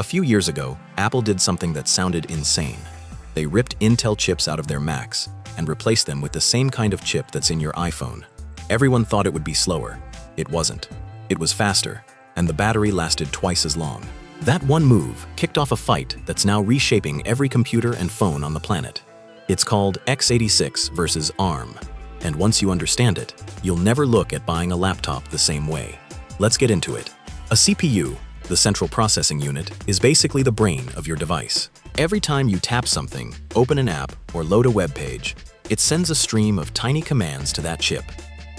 A few years ago, Apple did something that sounded insane. They ripped Intel chips out of their Macs and replaced them with the same kind of chip that's in your iPhone. Everyone thought it would be slower. It wasn't. It was faster, and the battery lasted twice as long. That one move kicked off a fight that's now reshaping every computer and phone on the planet. It's called x86 versus ARM, and once you understand it, you'll never look at buying a laptop the same way. Let's get into it. A CPU, the central processing unit, is basically the brain of your device. Every time you tap something, open an app, or load a web page, it sends a stream of tiny commands to that chip.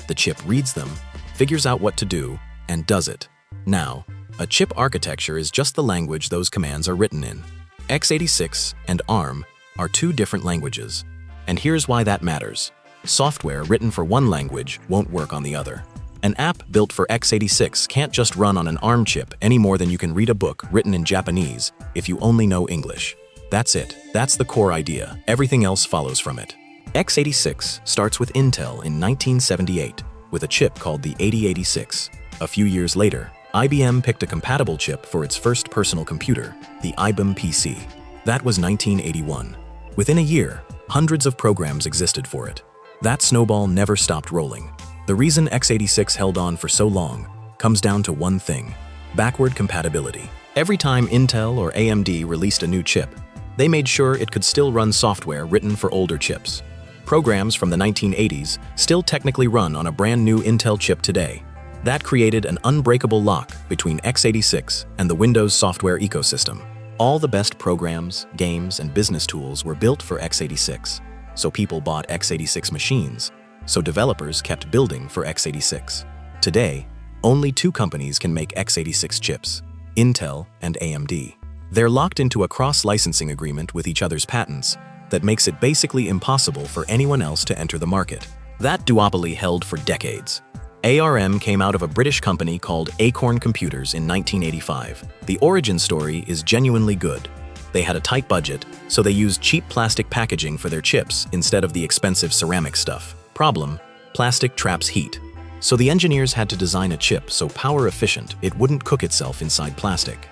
The chip reads them, figures out what to do, and does it. Now, a chip architecture is just the language those commands are written in. x86 and ARM are two different languages. And here's why that matters. Software written for one language won't work on the other. An app built for x86 can't just run on an ARM chip any more than you can read a book written in Japanese if you only know English. That's it. That's the core idea. Everything else follows from it. x86 starts with Intel in 1978 with a chip called the 8086. A few years later, IBM picked a compatible chip for its first personal computer, the IBM PC. That was 1981. Within a year, hundreds of programs existed for it. That snowball never stopped rolling. The reason x86 held on for so long comes down to one thing: backward compatibility. Every time Intel or AMD released a new chip, they made sure it could still run software written for older chips. Programs from the 1980s still technically run on a brand new Intel chip today. That created an unbreakable lock between x86 and the Windows software ecosystem. All the best programs, games, and business tools were built for x86. So people bought x86 machines. So developers kept building for x86. Today, only two companies can make x86 chips: Intel and AMD. They're locked into a cross-licensing agreement with each other's patents that makes it basically impossible for anyone else to enter the market. That duopoly held for decades. ARM came out of a British company called Acorn Computers in 1985. The origin story is genuinely good. They had a tight budget, so they used cheap plastic packaging for their chips instead of the expensive ceramic stuff. Problem: plastic traps heat. So the engineers had to design a chip so power-efficient it wouldn't cook itself inside plastic.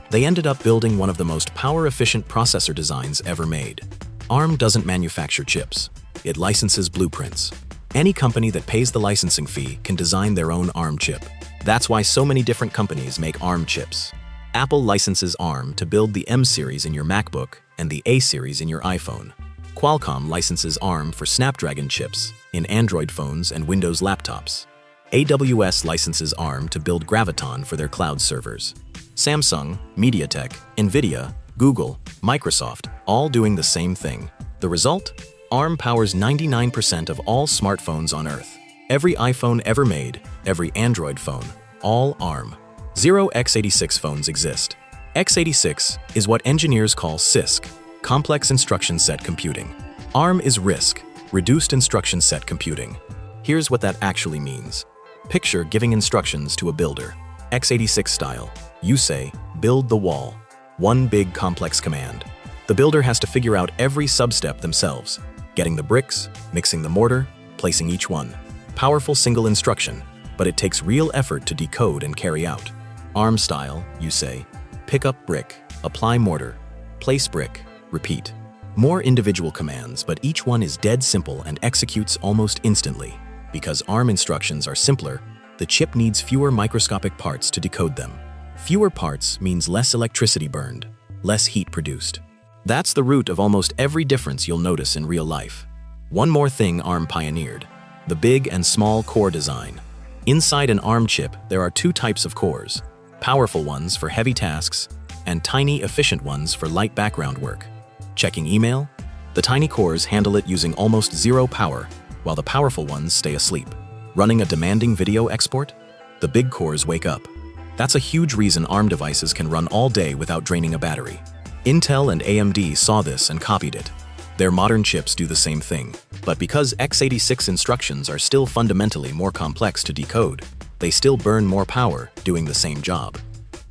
They ended up building one of the most power-efficient processor designs ever made. ARM doesn't manufacture chips. It licenses blueprints. Any company that pays the licensing fee can design their own ARM chip. That's why so many different companies make ARM chips. Apple licenses ARM to build the M series in your MacBook and the A series in your iPhone. Qualcomm licenses ARM for Snapdragon chips in Android phones and Windows laptops. AWS licenses ARM to build Graviton for their cloud servers. Samsung, MediaTek, Nvidia, Google, Microsoft, all doing the same thing. The result? ARM powers 99% of all smartphones on Earth. Every iPhone ever made, every Android phone, all ARM. Zero x86 phones exist. x86 is what engineers call CISC, Complex Instruction Set Computing. ARM is RISC, Reduced Instruction Set Computing. Here's what that actually means. Picture giving instructions to a builder. x86 style, you say, build the wall. One big complex command. The builder has to figure out every sub-step themselves. Getting the bricks, mixing the mortar, placing each one. Powerful single instruction, but it takes real effort to decode and carry out. ARM style, you say, pick up brick, apply mortar, place brick, repeat. More individual commands, but each one is dead simple and executes almost instantly. Because ARM instructions are simpler, the chip needs fewer microscopic parts to decode them. Fewer parts means less electricity burned, less heat produced. That's the root of almost every difference you'll notice in real life. One more thing ARM pioneered: the big and small core design. Inside an ARM chip, there are two types of cores: powerful ones for heavy tasks, and tiny, efficient ones for light background work. Checking email? The tiny cores handle it using almost zero power, while the powerful ones stay asleep. Running a demanding video export? The big cores wake up. That's a huge reason ARM devices can run all day without draining a battery. Intel and AMD saw this and copied it. Their modern chips do the same thing, but because x86 instructions are still fundamentally more complex to decode, they still burn more power doing the same job.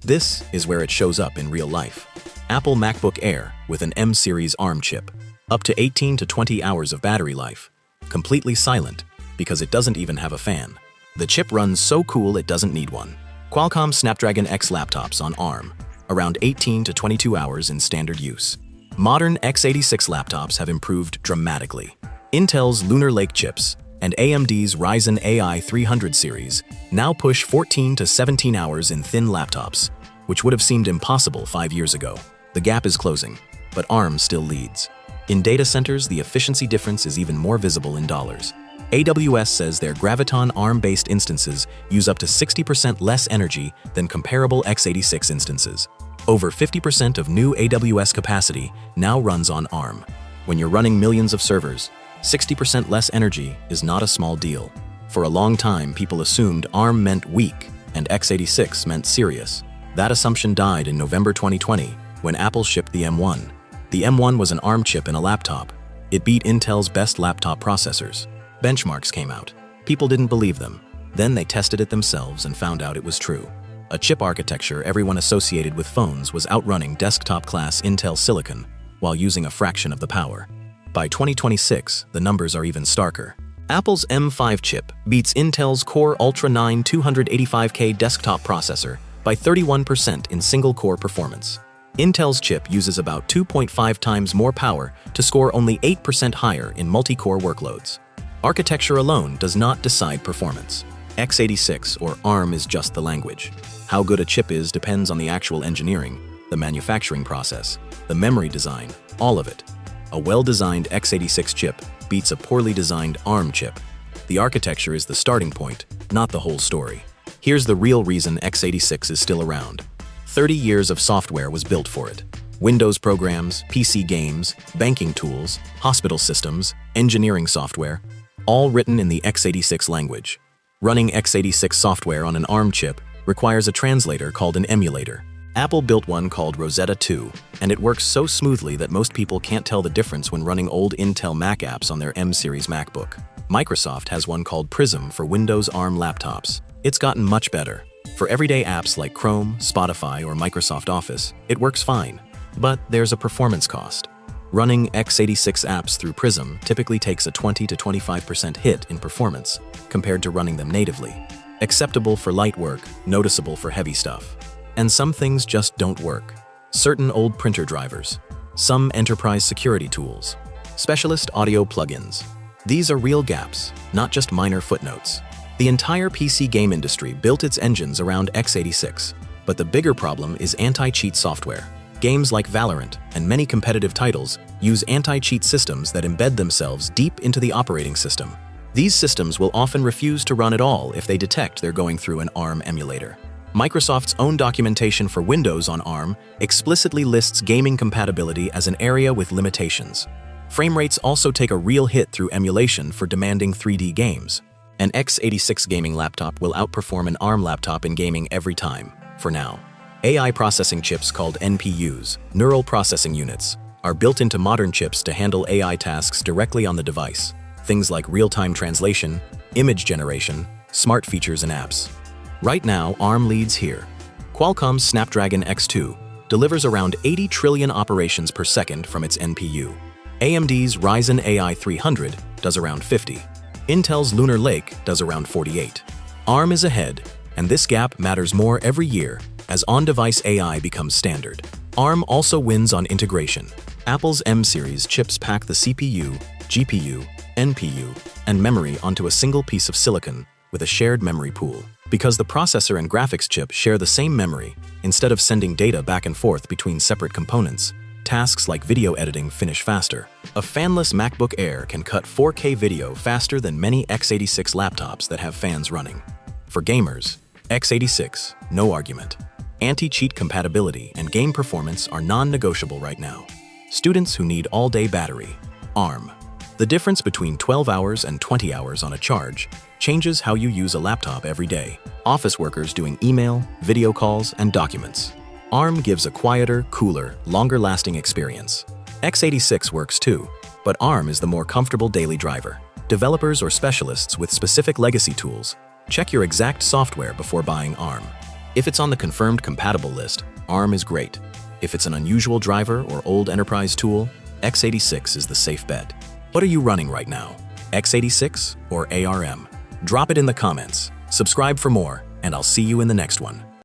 This is where it shows up in real life. Apple MacBook Air with an M series ARM chip, up to 18 to 20 hours of battery life, completely silent because it doesn't even have a fan. The chip runs so cool it doesn't need one. Qualcomm Snapdragon X laptops on ARM, around 18 to 22 hours in standard use. Modern x86 laptops have improved dramatically. Intel's Lunar Lake chips and AMD's Ryzen AI 300 series now push 14 to 17 hours in thin laptops, which would have seemed impossible 5 years ago. The gap is closing, but ARM still leads. In data centers, the efficiency difference is even more visible in dollars. AWS says their Graviton ARM-based instances use up to 60% less energy than comparable x86 instances. Over 50% of new AWS capacity now runs on ARM. When you're running millions of servers, 60% less energy is not a small deal. For a long time, people assumed ARM meant weak and x86 meant serious. That assumption died in November 2020 when Apple shipped the M1. The M1 was an ARM chip in a laptop. It beat Intel's best laptop processors. Benchmarks came out. People didn't believe them. Then they tested it themselves and found out it was true. A chip architecture everyone associated with phones was outrunning desktop-class Intel Silicon while using a fraction of the power. By 2026, the numbers are even starker. Apple's M5 chip beats Intel's Core Ultra 9 285K desktop processor by 31% in single-core performance. Intel's chip uses about 2.5 times more power to score only 8% higher in multi-core workloads. Architecture alone does not decide performance. x86 or ARM is just the language. How good a chip is depends on the actual engineering, the manufacturing process, the memory design, all of it. A well-designed x86 chip beats a poorly designed ARM chip. The architecture is the starting point, not the whole story. Here's the real reason x86 is still around. 30 years of software was built for it. Windows programs, PC games, banking tools, hospital systems, engineering software, all written in the x86 language. Running x86 software on an ARM chip requires a translator called an emulator. Apple built one called Rosetta 2, and it works so smoothly that most people can't tell the difference when running old Intel Mac apps on their M-series MacBook. Microsoft has one called Prism for Windows ARM laptops. It's gotten much better. For everyday apps like Chrome, Spotify, or Microsoft Office, it works fine. But there's a performance cost. Running x86 apps through Prism typically takes a 20 to 25% hit in performance compared to running them natively. Acceptable for light work, noticeable for heavy stuff. And some things just don't work. Certain old printer drivers, some enterprise security tools, specialist audio plugins. These are real gaps, not just minor footnotes. The entire PC game industry built its engines around x86, but the bigger problem is anti-cheat software. Games like Valorant and many competitive titles use anti-cheat systems that embed themselves deep into the operating system. These systems will often refuse to run at all if they detect they're going through an ARM emulator. Microsoft's own documentation for Windows on ARM explicitly lists gaming compatibility as an area with limitations. Frame rates also take a real hit through emulation for demanding 3D games. An x86 gaming laptop will outperform an ARM laptop in gaming every time, for now. AI processing chips called NPUs, neural processing units, are built into modern chips to handle AI tasks directly on the device. Things like real-time translation, image generation, smart features and apps. Right now, ARM leads here. Qualcomm's Snapdragon X2 delivers around 80 trillion operations per second from its NPU. AMD's Ryzen AI 300 does around 50. Intel's Lunar Lake does around 48. ARM is ahead, and this gap matters more every year as on-device AI becomes standard. ARM also wins on integration. Apple's M-series chips pack the CPU, GPU, NPU, and memory onto a single piece of silicon with a shared memory pool. Because the processor and graphics chip share the same memory, instead of sending data back and forth between separate components, tasks like video editing finish faster. A fanless MacBook Air can cut 4K video faster than many x86 laptops that have fans running. For gamers, x86, no argument. Anti-cheat compatibility and game performance are non-negotiable right now. Students who need all-day battery, ARM. The difference between 12 hours and 20 hours on a charge changes how you use a laptop every day. Office workers doing email, video calls, and documents. ARM gives a quieter, cooler, longer-lasting experience. x86 works too, but ARM is the more comfortable daily driver. Developers or specialists with specific legacy tools, check your exact software before buying ARM. If it's on the confirmed compatible list, ARM is great. If it's an unusual driver or old enterprise tool, x86 is the safe bet. What are you running right now? x86 or ARM? Drop it in the comments. Subscribe for more, and I'll see you in the next one.